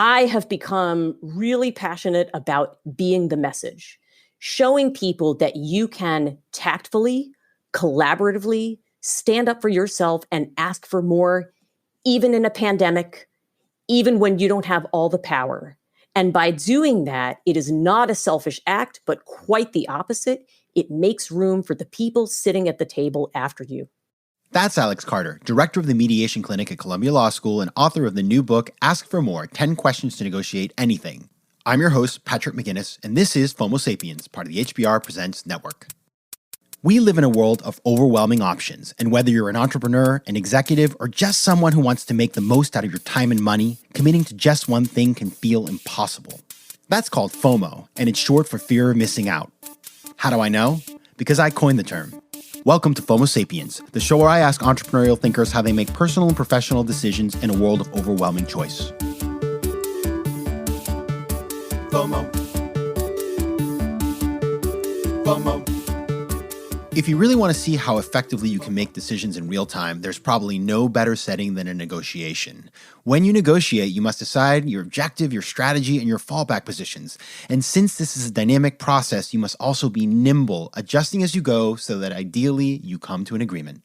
I have become really passionate about being the message, showing people that you can tactfully, collaboratively stand up for yourself and ask for more, even in a pandemic, even when you don't have all the power. And by doing that, it is not a selfish act, but quite the opposite. It makes room for the people sitting at the table after you. That's Alex Carter, director of the Mediation Clinic at Columbia Law School and author of the new book, Ask for More, 10 Questions to Negotiate Anything. I'm your host, Patrick McGinnis, and this is FOMO Sapiens, part of the HBR Presents Network. We live in a world of overwhelming options, and whether you're an entrepreneur, an executive, or just someone who wants to make the most out of your time and money, committing to just one thing can feel impossible. That's called FOMO, and it's short for fear of missing out. How do I know? Because I coined the term. Welcome to FOMO Sapiens, the show where I ask entrepreneurial thinkers how they make personal and professional decisions in a world of overwhelming choice. FOMO. FOMO. If you really want to see how effectively you can make decisions in real time, there's probably no better setting than a negotiation. When you negotiate, you must decide your objective, your strategy, and your fallback positions. And since this is a dynamic process, you must also be nimble, adjusting as you go so that ideally you come to an agreement.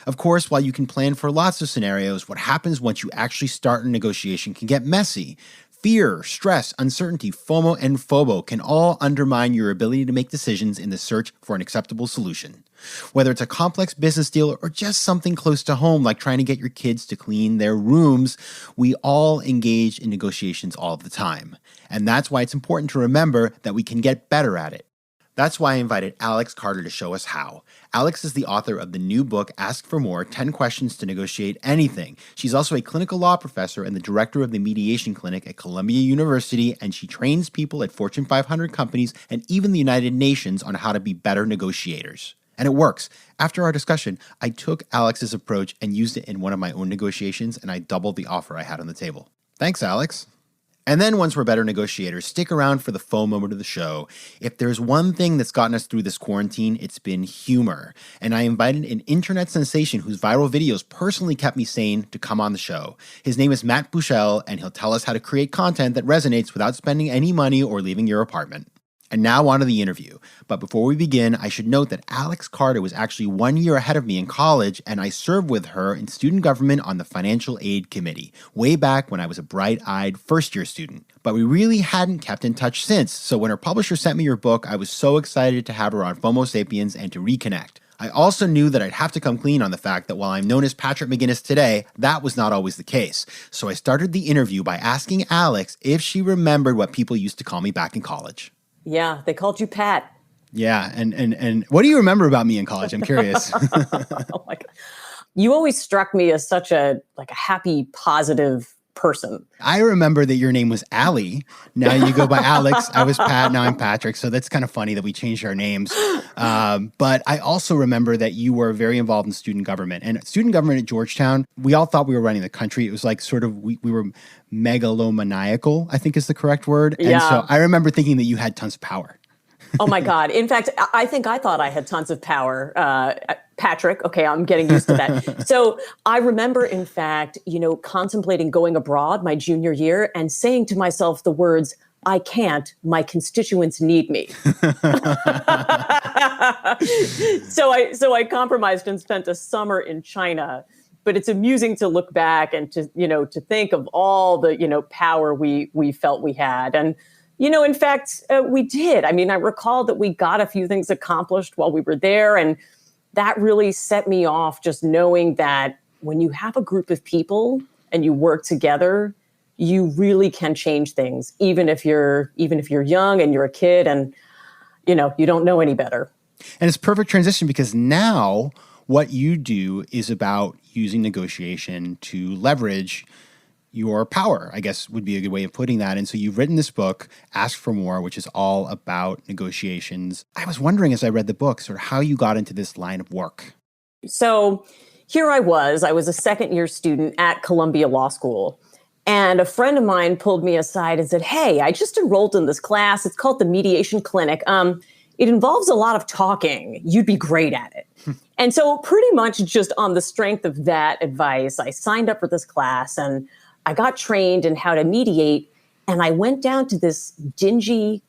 Of course, while you can plan for lots of scenarios, what happens once you actually start a negotiation can get messy. Fear, stress, uncertainty, FOMO, and FOBO can all undermine your ability to make decisions in the search for an acceptable solution. Whether it's a complex business deal or just something close to home like trying to get your kids to clean their rooms, we all engage in negotiations all of the time. And that's why it's important to remember that we can get better at it. That's why I invited Alex Carter to show us how. Alex is the author of the new book, Ask for More, 10 Questions to Negotiate Anything. She's also a clinical law professor and the director of the Mediation Clinic at Columbia University, and she trains people at Fortune 500 companies and even the United Nations on how to be better negotiators. And it works. After our discussion, I took Alex's approach and used it in one of my own negotiations, and I doubled the offer I had on the table. Thanks, Alex. And then once we're better negotiators, stick around for the FOMO moment of the show. If there's one thing that's gotten us through this quarantine, it's been humor. And I invited an internet sensation whose viral videos personally kept me sane to come on the show. His name is Matt Bushell, and he'll tell us how to create content that resonates without spending any money or leaving your apartment. And now on to the interview. But before we begin, I should note that Alex Carter was actually 1 year ahead of me in college, and I served with her in student government on the financial aid committee, way back when I was a bright-eyed first-year student. But we really hadn't kept in touch since, so when her publisher sent me your book, I was so excited to have her on FOMO Sapiens and to reconnect. I also knew that I'd have to come clean on the fact that while I'm known as Patrick McGinnis today, that was not always the case. So I started the interview by asking Alex if she remembered what people used to call me back in college. Yeah, they called you Pat. Yeah, and what do you remember about me in college? I'm curious. Oh my God. You always struck me as such a happy, positive person. I remember that your name was Allie. Now you go by Alex. I was Pat. Now I'm Patrick. So that's kind of funny that we changed our names. But I also remember that you were very involved in student government. And student government at Georgetown, we all thought we were running the country. It was like sort of, we were megalomaniacal, I think is the correct word. And so I remember thinking that you had tons of power. Oh my God. In fact, I think I thought I had tons of power. Patrick, okay, I'm getting used to that. So I remember, in fact, contemplating going abroad my junior year and saying to myself the words, I can't, my constituents need me. So I compromised and spent a summer in China. But it's amusing to look back and to think of all the, power we felt we had. And in fact, we did. I mean, I recall that we got a few things accomplished while we were there. And that really set me off, just knowing that when you have a group of people and you work together, you really can change things, even if you're young and you're a kid and, you don't know any better. And it's perfect transition because now what you do is about using negotiation to leverage your power, I guess would be a good way of putting that. And so you've written this book, Ask for More, which is all about negotiations. I was wondering as I read the book, sort of how you got into this line of work. So here I was a second-year student at Columbia Law School. And a friend of mine pulled me aside and said, hey, I just enrolled in this class. It's called the Mediation Clinic. It involves a lot of talking. You'd be great at it. And so pretty much just on the strength of that advice, I signed up for this class and I got trained in how to mediate And I went down to this dingy,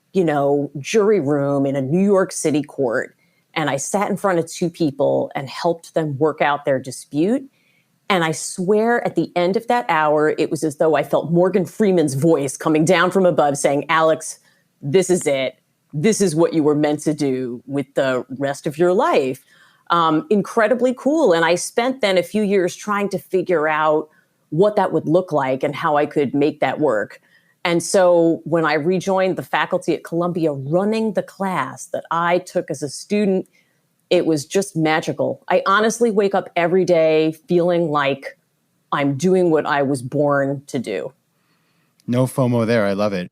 jury room in a New York City court. And I sat in front of two people and helped them work out their dispute. And I swear at the end of that hour, it was as though I felt Morgan Freeman's voice coming down from above saying, Alex, this is it. This is what you were meant to do with the rest of your life. Incredibly cool. And I spent then a few years trying to figure out what that would look like and how I could make that work. And so when I rejoined the faculty at Columbia, running the class that I took as a student, it was just magical. I honestly wake up every day feeling like I'm doing what I was born to do. No FOMO there. I love it.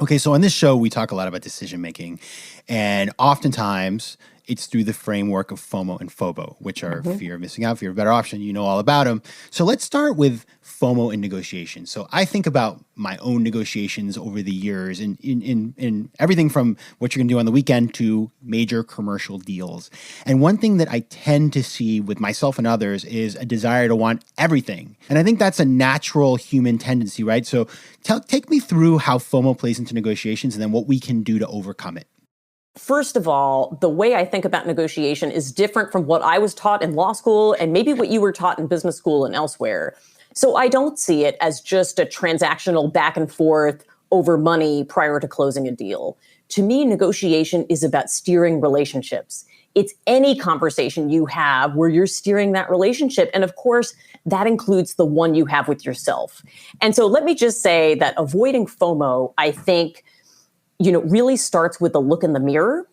Okay, so on this show, we talk a lot about decision making, and oftentimes it's through the framework of FOMO and FOBO, which are fear of missing out, fear of better option. You know all about them. So let's start with FOMO in negotiations. So I think about my own negotiations over the years in everything from what you're going to do on the weekend to major commercial deals. And one thing that I tend to see with myself and others is a desire to want everything. And I think that's a natural human tendency, right? So take me through how FOMO plays into negotiations and then what we can do to overcome it. First of all, the way I think about negotiation is different from what I was taught in law school and maybe what you were taught in business school and elsewhere. So I don't see it as just a transactional back and forth over money prior to closing a deal. To me, negotiation is about steering relationships. It's any conversation you have where you're steering that relationship. And of course, that includes the one you have with yourself. And so let me just say that avoiding FOMO, I think, really starts with a look in the mirror.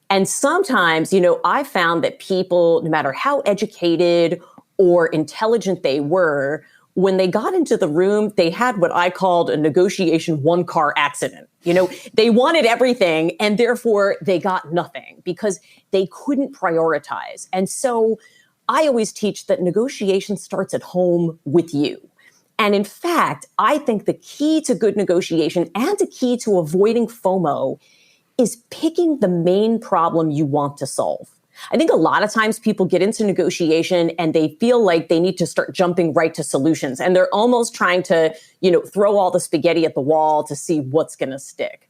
And sometimes, I found that people, no matter how educated or intelligent they were, when they got into the room, they had what I called a negotiation one-car accident. They wanted everything and therefore they got nothing because they couldn't prioritize. And so I always teach that negotiation starts at home with you. And in fact, I think the key to good negotiation and the key to avoiding FOMO is picking the main problem you want to solve. I think a lot of times people get into negotiation and they feel like they need to start jumping right to solutions. And they're almost trying to, throw all the spaghetti at the wall to see what's going to stick.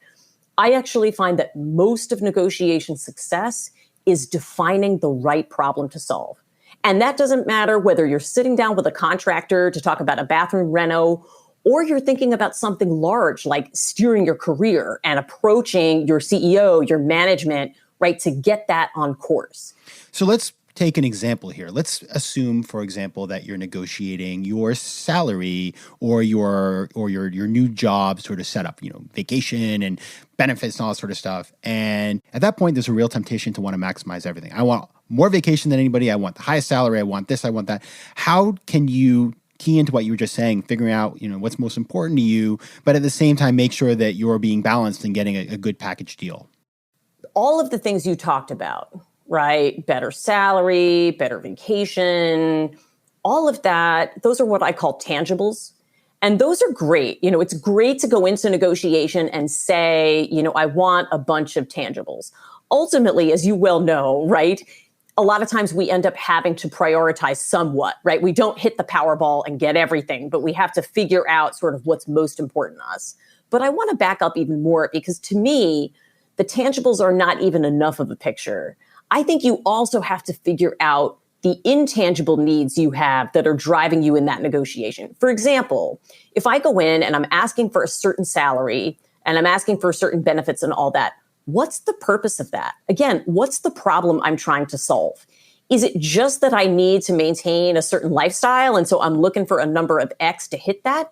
I actually find that most of negotiation success is defining the right problem to solve. And that doesn't matter whether you're sitting down with a contractor to talk about a bathroom reno, or you're thinking about something large like steering your career and approaching your CEO, your management, right, to get that on course. So let's take an example here. Let's assume, for example, that you're negotiating your salary or your new job sort of setup, vacation and benefits and all that sort of stuff. And at that point, there's a real temptation to want to maximize everything. I want more vacation than anybody. I want the highest salary. I want this. I want that. How can you key into what you were just saying, figuring out, what's most important to you, but at the same time, make sure that you're being balanced and getting a good package deal? All of the things you talked about, right? Better salary, better vacation, all of that, those are what I call tangibles. And those are great. It's great to go into negotiation and say, I want a bunch of tangibles. Ultimately, as you well know, right? A lot of times we end up having to prioritize somewhat, right? We don't hit the Powerball and get everything, but we have to figure out sort of what's most important to us. But I want to back up even more because to me, the tangibles are not even enough of a picture. I think you also have to figure out the intangible needs you have that are driving you in that negotiation. For example, if I go in and I'm asking for a certain salary and I'm asking for certain benefits and all that, what's the purpose of that? Again, what's the problem I'm trying to solve? Is it just that I need to maintain a certain lifestyle and so I'm looking for a number of X to hit that?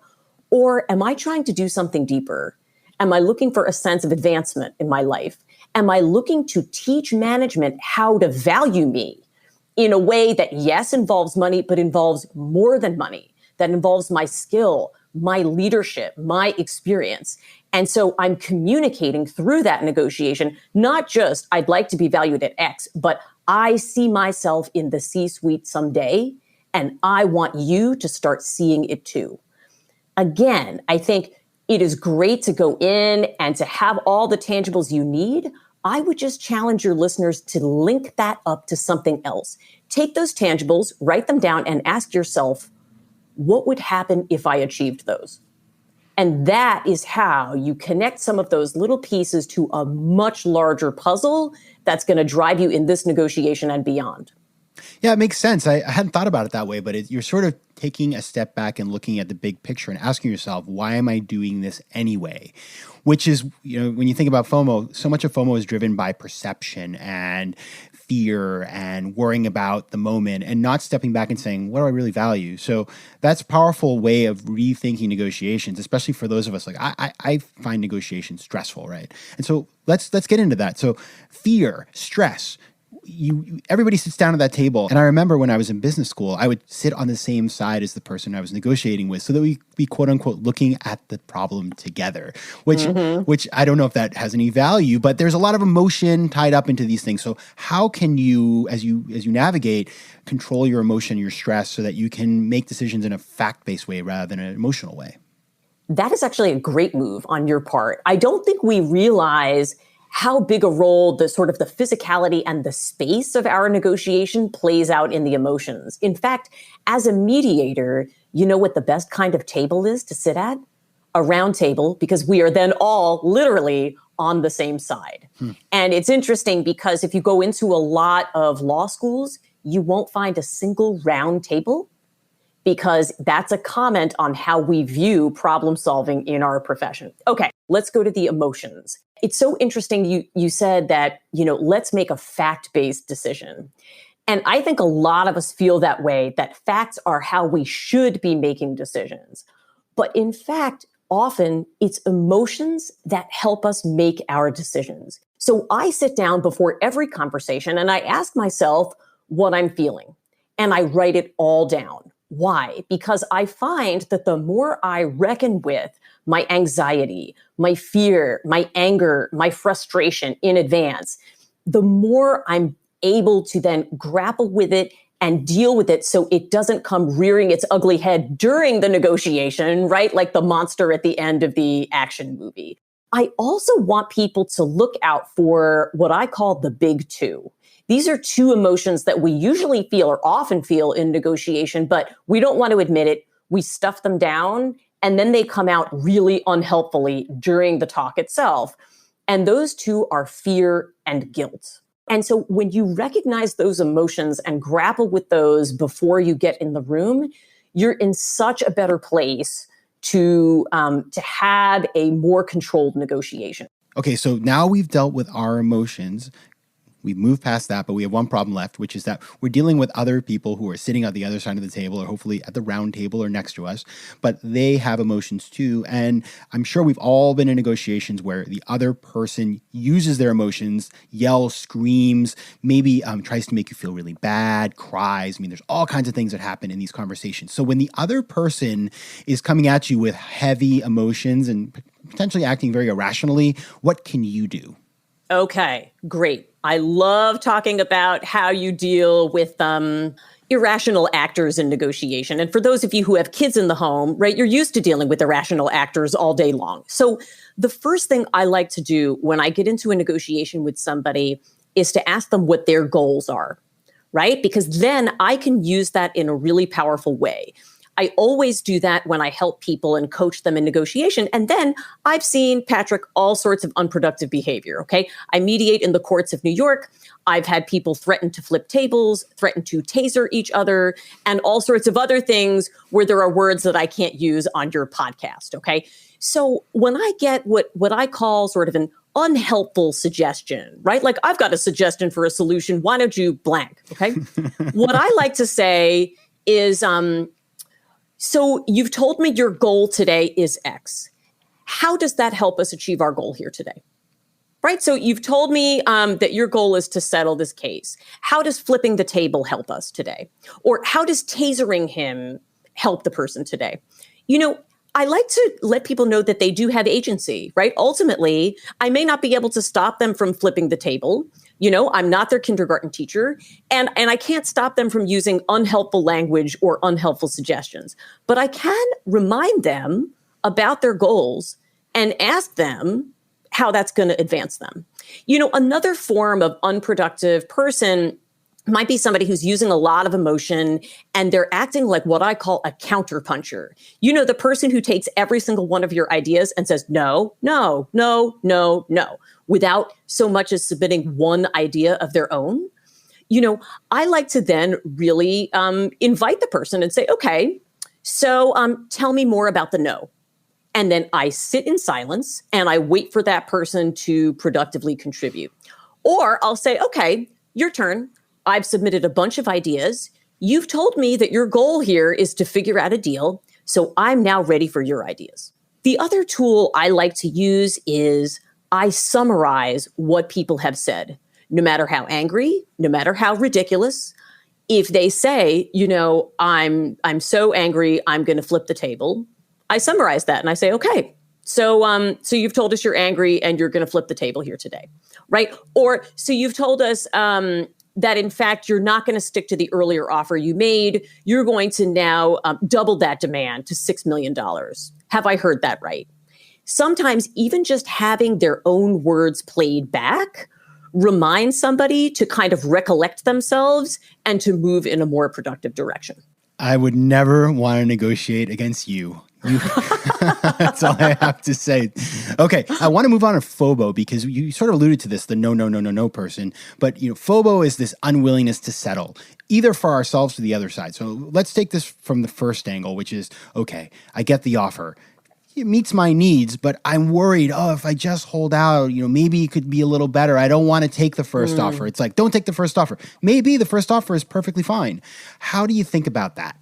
Or am I trying to do something deeper? Am I looking for a sense of advancement in my life? Am I looking to teach management how to value me in a way that, yes, involves money, but involves more than money, that involves my skill, my leadership, my experience? And so I'm communicating through that negotiation, not just I'd like to be valued at X, but I see myself in the C-suite someday, and I want you to start seeing it too. Again, I think it is great to go in and to have all the tangibles you need. I would just challenge your listeners to link that up to something else. Take those tangibles, write them down, and ask yourself, what would happen if I achieved those? And that is how you connect some of those little pieces to a much larger puzzle that's going to drive you in this negotiation and beyond. Yeah, it makes sense. I hadn't thought about it that way, but you're sort of taking a step back and looking at the big picture and asking yourself, why am I doing this anyway? Which is, when you think about FOMO, so much of FOMO is driven by perception and fear and worrying about the moment and not stepping back and saying, what do I really value? So that's a powerful way of rethinking negotiations, especially for those of us. Like I find negotiations stressful, right? And so let's get into that. So fear, stress. Everybody sits down at that table. And I remember when I was in business school, I would sit on the same side as the person I was negotiating with so that we be quote unquote looking at the problem together, which I don't know if that has any value, but there's a lot of emotion tied up into these things. So how can you, as you navigate, control your emotion, your stress so that you can make decisions in a fact-based way rather than an emotional way? That is actually a great move on your part. I don't think we realize how big a role the sort of the physicality and the space of our negotiation plays out in the emotions. In fact, as a mediator, you know what the best kind of table is to sit at? A round table, because we are then all literally on the same side. And it's interesting because if you go into a lot of law schools, you won't find a single round table, because that's a comment on how we view problem solving in our profession. Okay, let's go to the emotions. It's so interesting you said that, let's make a fact-based decision. And I think a lot of us feel that way, that facts are how we should be making decisions. But in fact, often it's emotions that help us make our decisions. So I sit down before every conversation and I ask myself what I'm feeling, and I write it all down. Why? Because I find that the more I reckon with my anxiety, my fear, my anger, my frustration in advance, the more I'm able to then grapple with it and deal with it so it doesn't come rearing its ugly head during the negotiation, right? Like the monster at the end of the action movie. I also want people to look out for what I call the big two. These are two emotions that we usually feel or often feel in negotiation, but we don't want to admit it. We stuff them down, and then they come out really unhelpfully during the talk itself. And those two are fear and guilt. And so when you recognize those emotions and grapple with those before you get in the room, you're in such a better place to have a more controlled negotiation. Okay, so now we've dealt with our emotions. We've moved past that, but we have one problem left, which is that we're dealing with other people who are sitting at the other side of the table, or hopefully at the round table or next to us, but they have emotions too. And I'm sure we've all been in negotiations where the other person uses their emotions, yells, screams, maybe tries to make you feel really bad, cries. I mean, there's all kinds of things that happen in these conversations. So when the other person is coming at you with heavy emotions and potentially acting very irrationally, what can you do? Okay, great. I love talking about how you deal with irrational actors in negotiation. And for those of you who have kids in the home, right, you're used to dealing with irrational actors all day long. So the first thing I like to do when I get into a negotiation with somebody is to ask them what their goals are, right? Because then I can use that in a really powerful way. I always do that when I help people and coach them in negotiation. And then I've seen, Patrick, all sorts of unproductive behavior, okay? I mediate in the courts of New York. I've had people threaten to flip tables, threaten to taser each other, and all sorts of other things where there are words that I can't use on your podcast, okay? So when I get what I call sort of an unhelpful suggestion, right? Like, I've got a suggestion for a solution. Why don't you blank, okay? What I like to say is, so you've told me your goal today is X. How does that help us achieve our goal here today? Right? So you've told me that your goal is to settle this case. How does flipping the table help us today? Or how does tasering him help the person today? I like to let people know that they do have agency, right? Ultimately, I may not be able to stop them from flipping the table. I'm not their kindergarten teacher, and I can't stop them from using unhelpful language or unhelpful suggestions. But I can remind them about their goals and ask them how that's going to advance them. Another form of unproductive person might be somebody who's using a lot of emotion and they're acting like what I call a counterpuncher. The person who takes every single one of your ideas and says, no, no, no, no, no, without so much as submitting one idea of their own. I like to then really invite the person and say, okay, so tell me more about the no. And then I sit in silence and I wait for that person to productively contribute. Or I'll say, okay, your turn. I've submitted a bunch of ideas. You've told me that your goal here is to figure out a deal. So I'm now ready for your ideas. The other tool I like to use is I summarize what people have said, no matter how angry, no matter how ridiculous. If they say, I'm so angry, I'm going to flip the table, I summarize that and I say, okay, so you've told us you're angry and you're going to flip the table here today, right? Or so you've told us that in fact, you're not going to stick to the earlier offer you made. You're going to now double that demand to $6 million. Have I heard that right? Sometimes even just having their own words played back reminds somebody to kind of recollect themselves and to move in a more productive direction. I would never want to negotiate against you. That's all I have to say. Okay, I want to move on to FOMO because you sort of alluded to this, the no, no, no, no, no person. But FOMO is this unwillingness to settle, either for ourselves or the other side. So let's take this from the first angle, which is, okay, I get the offer. It meets my needs, but I'm worried, if I just hold out, maybe it could be a little better. I don't want to take the first offer. It's like, don't take the first offer. Maybe the first offer is perfectly fine. How do you think about that?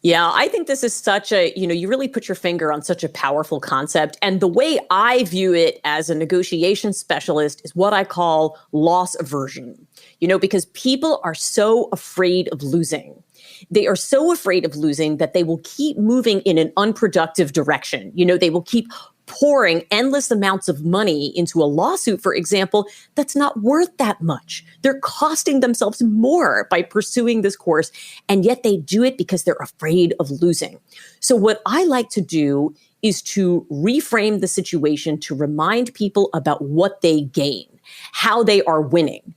Yeah, I think this is such a, you really put your finger on such a powerful concept. And the way I view it as a negotiation specialist is what I call loss aversion, because people are so afraid of losing. They are so afraid of losing that they will keep moving in an unproductive direction. They will keep pouring endless amounts of money into a lawsuit, for example, that's not worth that much. They're costing themselves more by pursuing this course, and yet they do it because they're afraid of losing. So what I like to do is to reframe the situation to remind people about what they gain, how they are winning.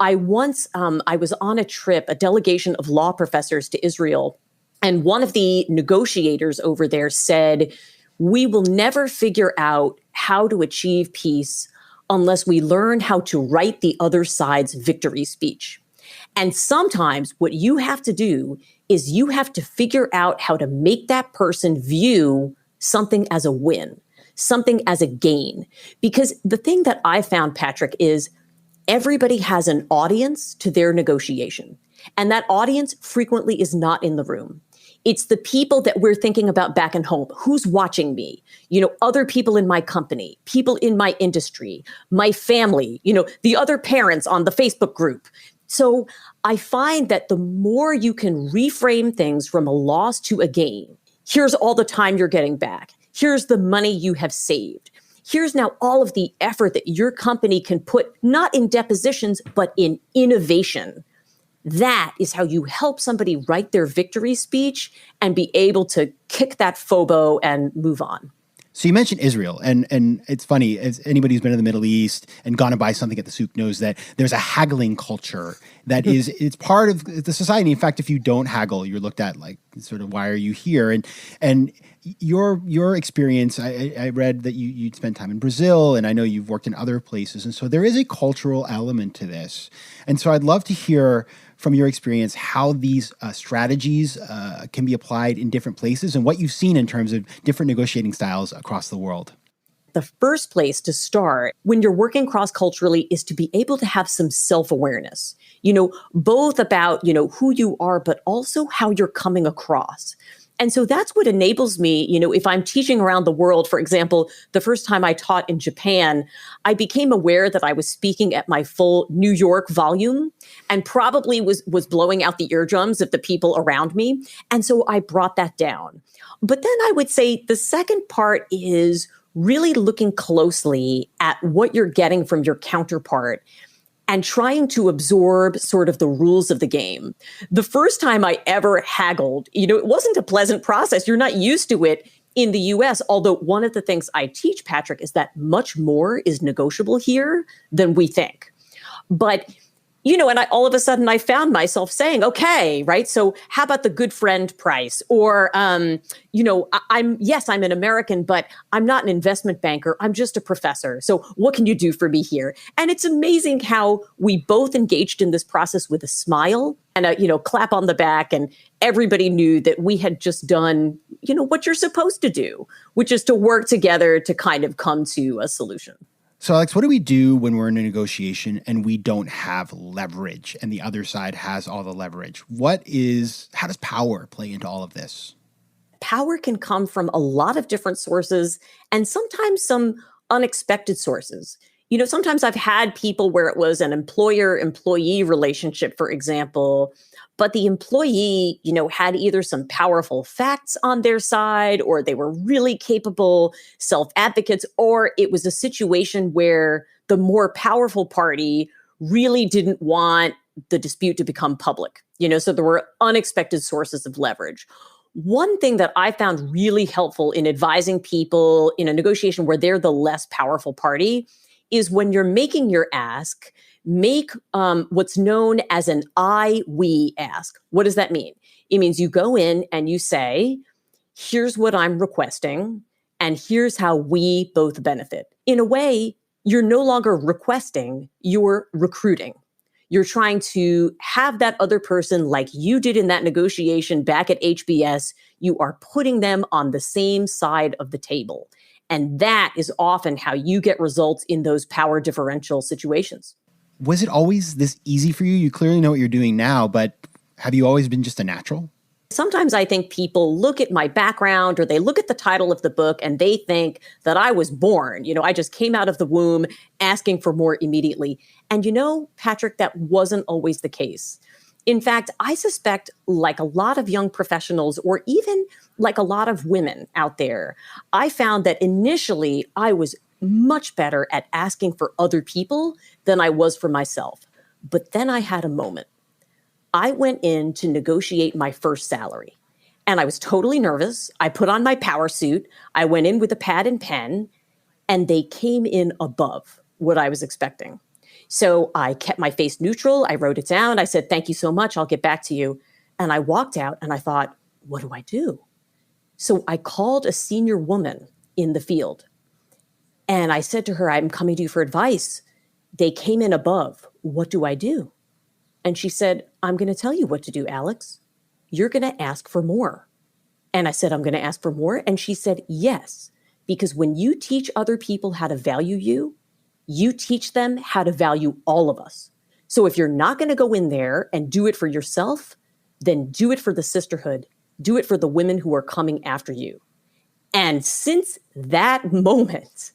I was on a trip, a delegation of law professors to Israel, and one of the negotiators over there said, we will never figure out how to achieve peace unless we learn how to write the other side's victory speech. And sometimes what you have to do is you have to figure out how to make that person view something as a win, something as a gain. Because the thing that I found, Patrick, is everybody has an audience to their negotiation. And that audience frequently is not in the room. It's the people that we're thinking about back at home. Who's watching me? Other people in my company, people in my industry, my family, the other parents on the Facebook group. So I find that the more you can reframe things from a loss to a gain, here's all the time you're getting back. Here's the money you have saved. Here's now all of the effort that your company can put, not in depositions, but in innovation. That is how you help somebody write their victory speech and be able to kick that FOMO and move on. So you mentioned Israel, and it's funny, as anybody who's been in the Middle East and gone to buy something at the souk knows that there's a haggling culture that it's part of the society. In fact, if you don't haggle, you're looked at like sort of, why are you here? And your experience, I read that you'd spent time in Brazil, and I know you've worked in other places. And so there is a cultural element to this. And so I'd love to hear from your experience how these strategies can be applied in different places and what you've seen in terms of different negotiating styles across the world. The first place to start when you're working cross-culturally is to be able to have some self-awareness, both about, who you are, but also how you're coming across. And so that's what enables me, if I'm teaching around the world, for example, the first time I taught in Japan, I became aware that I was speaking at my full New York volume and probably was blowing out the eardrums of the people around me. And so I brought that down. But then I would say the second part is really looking closely at what you're getting from your counterpart and trying to absorb sort of the rules of the game. The first time I ever haggled, it wasn't a pleasant process. You're not used to it in the US, although one of the things I teach, Patrick, is that much more is negotiable here than we think. But And all of a sudden I found myself saying, okay, right. So how about the good friend price? Or, I'm an American, but I'm not an investment banker. I'm just a professor. So what can you do for me here? And it's amazing how we both engaged in this process with a smile and a, clap on the back. And everybody knew that we had just done, what you're supposed to do, which is to work together to kind of come to a solution. So, Alex, what do we do when we're in a negotiation and we don't have leverage and the other side has all the leverage? How does power play into all of this? Power can come from a lot of different sources and sometimes some unexpected sources. Sometimes I've had people where it was an employer-employee relationship, for example, but the employee, had either some powerful facts on their side, or they were really capable self-advocates, or it was a situation where the more powerful party really didn't want the dispute to become public. So there were unexpected sources of leverage. One thing that I found really helpful in advising people in a negotiation where they're the less powerful party is when you're making your ask, make what's known as an we ask. What does that mean? It means you go in and you say, here's what I'm requesting, and here's how we both benefit. In a way, you're no longer requesting, you're recruiting. You're trying to have that other person, like you did in that negotiation back at HBS, you are putting them on the same side of the table. And that is often how you get results in those power differential situations. Was it always this easy for you? You clearly know what you're doing now, but have you always been just a natural? Sometimes I think people look at my background or they look at the title of the book and they think that I was born. I just came out of the womb asking for more immediately. And Patrick, that wasn't always the case. In fact, I suspect, like a lot of young professionals, or even like a lot of women out there, I found that initially I was much better at asking for other people than I was for myself. But then I had a moment. I went in to negotiate my first salary, and I was totally nervous. I put on my power suit. I went in with a pad and pen, and they came in above what I was expecting. So I kept my face neutral. I wrote it down. I said, thank you so much. I'll get back to you. And I walked out and I thought, what do I do? So I called a senior woman in the field. And I said to her, I'm coming to you for advice. They came in above. What do I do? And she said, I'm going to tell you what to do, Alex. You're going to ask for more. And I said, I'm going to ask for more. And she said, yes, because when you teach other people how to value you, you teach them how to value all of us. So if you're not going to go in there and do it for yourself, then do it for the sisterhood. Do it for the women who are coming after you. And since that moment,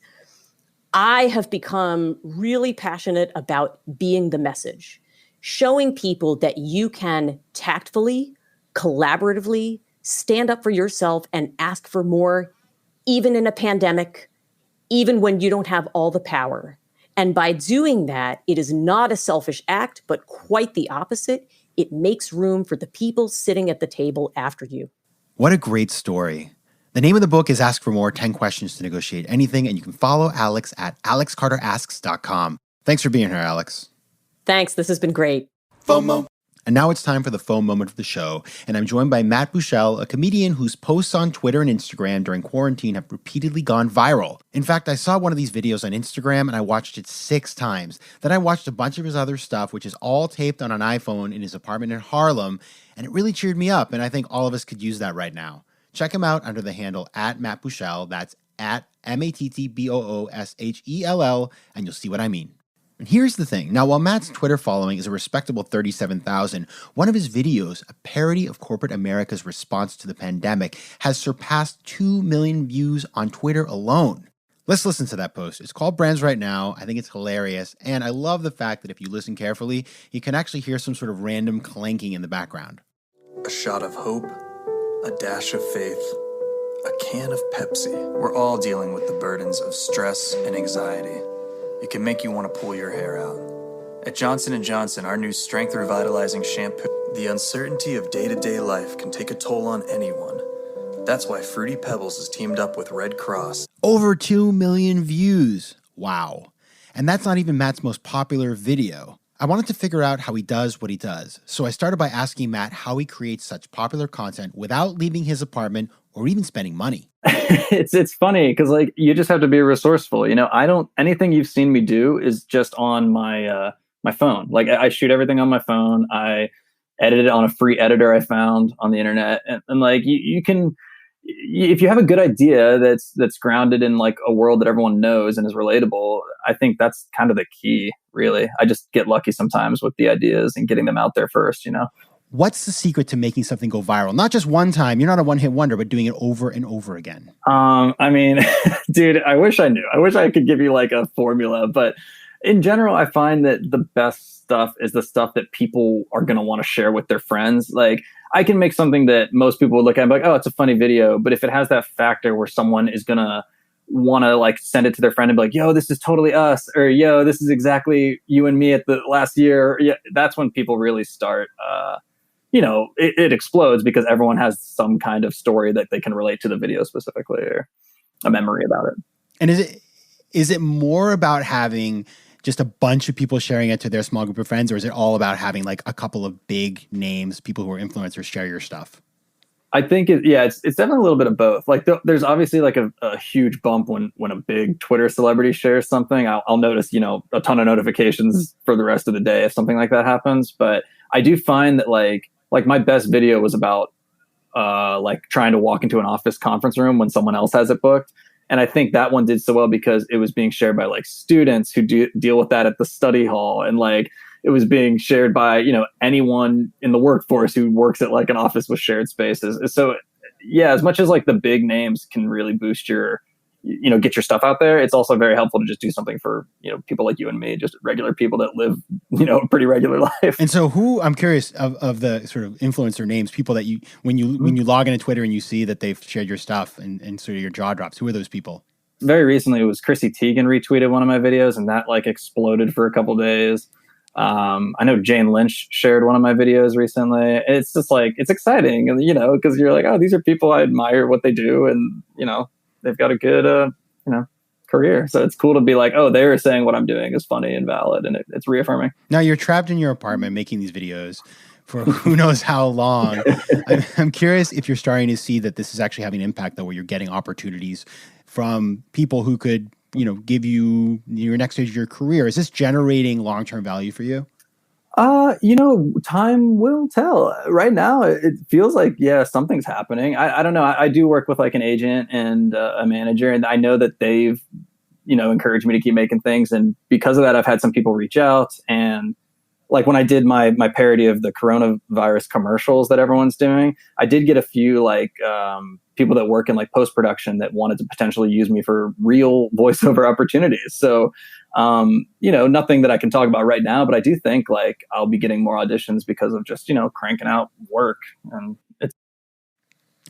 I have become really passionate about being the message, showing people that you can tactfully, collaboratively stand up for yourself and ask for more, even in a pandemic, even when you don't have all the power. And by doing that, it is not a selfish act, but quite the opposite. It makes room for the people sitting at the table after you. What a great story. The name of the book is Ask for More, 10 Questions to Negotiate Anything, and you can follow Alex at alexcarterasks.com. Thanks for being here, Alex. Thanks. This has been great. FOMO. And now it's time for the FOMO moment of the show. And I'm joined by Matt Buechele, a comedian whose posts on Twitter and Instagram during quarantine have repeatedly gone viral. In fact, I saw one of these videos on Instagram and I watched it 6 times. Then I watched a bunch of his other stuff, which is all taped on an iPhone in his apartment in Harlem. And it really cheered me up. And I think all of us could use that right now. Check him out under the handle at Matt Buechele. That's at MattBooshell. And you'll see what I mean. And here's the thing. Now, while Matt's Twitter following is a respectable 37,000, one of his videos, a parody of corporate America's response to the pandemic, has surpassed 2 million views on Twitter alone. Let's listen to that post. It's called Brands Right Now. I think it's hilarious. And I love the fact that if you listen carefully, you can actually hear some sort of random clanking in the background. A shot of hope, a dash of faith, a can of Pepsi. We're all dealing with the burdens of stress and anxiety. It can make you want to pull your hair out. At Johnson & Johnson, our new Strength Revitalizing Shampoo, the uncertainty of day-to-day life can take a toll on anyone. That's why Fruity Pebbles has teamed up with Red Cross. Over 2 million views. Wow. And that's not even Matt's most popular video. I wanted to figure out how he does what he does. So I started by asking Matt how he creates such popular content without leaving his apartment or even spending money. It's funny because like you just have to be resourceful. I don't anything you've seen me do is just on my my phone. Like I shoot everything on my phone. I edit it on a free editor I found on the internet, and like you can, if you have a good idea that's grounded in like a world that everyone knows and is relatable, I think that's kind of the key, really. I just get lucky sometimes with the ideas and getting them out there first. What's the secret to making something go viral? Not just one time. You're not a one-hit wonder, but doing it over and over again. I mean, dude, I wish I knew. I wish I could give you like a formula, but in general, I find that the best stuff is the stuff that people are going to want to share with their friends. Like I can make something that most people would look at and be like, oh, it's a funny video. But if it has that factor where someone is going to want to like send it to their friend and be like, yo, this is totally us, or yo, this is exactly you and me at the last year. Yeah, that's when people really start, it explodes because everyone has some kind of story that they can relate to the video specifically or a memory about it. And is it more about having just a bunch of people sharing it to their small group of friends, or is it all about having like a couple of big names, people who are influencers, share your stuff? I think it's definitely a little bit of both. Like there's obviously like a huge bump when a big Twitter celebrity shares something. I'll notice, a ton of notifications for the rest of the day if something like that happens. But I do find that like my best video was about like trying to walk into an office conference room when someone else has it booked. And I think that one did so well because it was being shared by like students who deal with that at the study hall. And like it was being shared by, anyone in the workforce who works at like an office with shared spaces. So yeah, as much as like the big names can really boost your, get your stuff out there, it's also very helpful to just do something for, people like you and me, just regular people that live, a pretty regular life. And so I'm curious of the sort of influencer names, people that you, when you log into Twitter and you see that they've shared your stuff and sort of your jaw drops, who are those people? Very recently, it was Chrissy Teigen retweeted one of my videos and that like exploded for a couple days. I know Jane Lynch shared one of my videos recently. It's just like, it's exciting, and because you're like, oh, these are people I admire what they do, and they've got a good career. So it's cool to be like, oh, they're saying what I'm doing is funny and valid, and it's reaffirming. Now you're trapped in your apartment making these videos for who knows how long. I'm curious if you're starting to see that this is actually having an impact, though, where you're getting opportunities from people who could give you your next stage of your career. Is this generating long-term value for you? Time will tell. Right now, it feels like, yeah, something's happening. I don't know. I do work with like an agent and a manager, and I know that they've, encouraged me to keep making things. And because of that, I've had some people reach out. And like when I did my parody of the coronavirus commercials that everyone's doing, I did get a few like people that work in like post-production that wanted to potentially use me for real voiceover opportunities. So, nothing that I can talk about right now, but I do think like I'll be getting more auditions because of just, cranking out work. And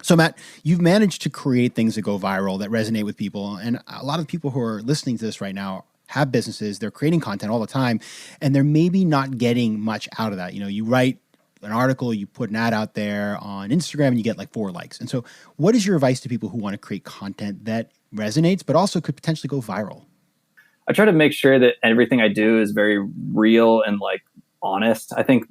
So Matt, you've managed to create things that go viral, that resonate with people. And a lot of people who are listening to this right now have businesses, they're creating content all the time, and they're maybe not getting much out of that. You write an article, you put an ad out there on Instagram, and you get like 4 likes. And so what is your advice to people who want to create content that resonates, but also could potentially go viral? I try to make sure that everything I do is very real and like honest. I think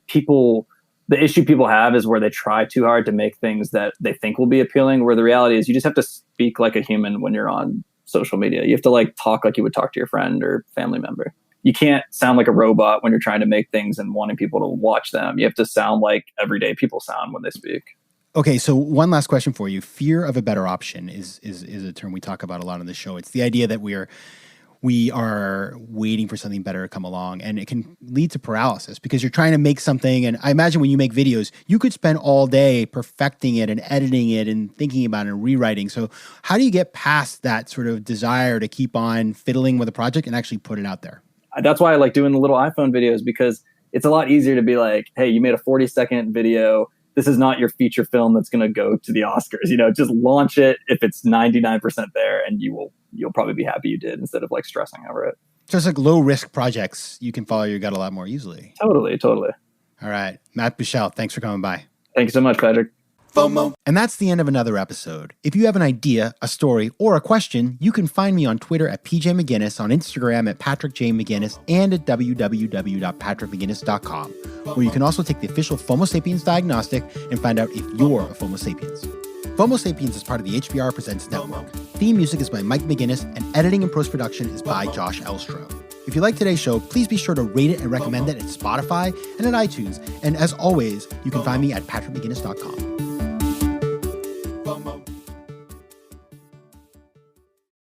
people, the issue people have is where they try too hard to make things that they think will be appealing, where the reality is you just have to speak like a human when you're on social media. You have to like talk like you would talk to your friend or family member. You can't sound like a robot when you're trying to make things and wanting people to watch them. You have to sound like everyday people sound when they speak. Okay, so one last question for you. Fear of a better option is a term we talk about a lot on the show. It's the idea that we are waiting for something better to come along, and it can lead to paralysis because you're trying to make something. And I imagine when you make videos, you could spend all day perfecting it and editing it and thinking about it and rewriting. So how do you get past that sort of desire to keep on fiddling with a project and actually put it out there? That's why I like doing the little iPhone videos, because it's a lot easier to be like, hey, you made a 40-second video. This is not your feature film that's going to go to the Oscars. Just launch it if it's 99% there, and you'll probably be happy you did, instead of like stressing over it. So it's like low risk projects. You can follow your gut a lot more easily. Totally. All right. Matt Buechele, thanks for coming by. Thank you so much, Patrick. FOMO. And that's the end of another episode. If you have an idea, a story, or a question, you can find me on Twitter at PJ McGinnis, on Instagram at Patrick J. McGinnis, and at www.patrickmcginnis.com, where you can also take the official FOMO Sapiens diagnostic and find out if you're a FOMO Sapiens. FOMO Sapiens is part of the HBR Presents Network. Theme music is by Mike McGinnis, and editing and post-production is by Josh Elstro. If you like today's show, please be sure to rate it and recommend it at Spotify and at iTunes. And as always, you can find me at patrickmcginnis.com.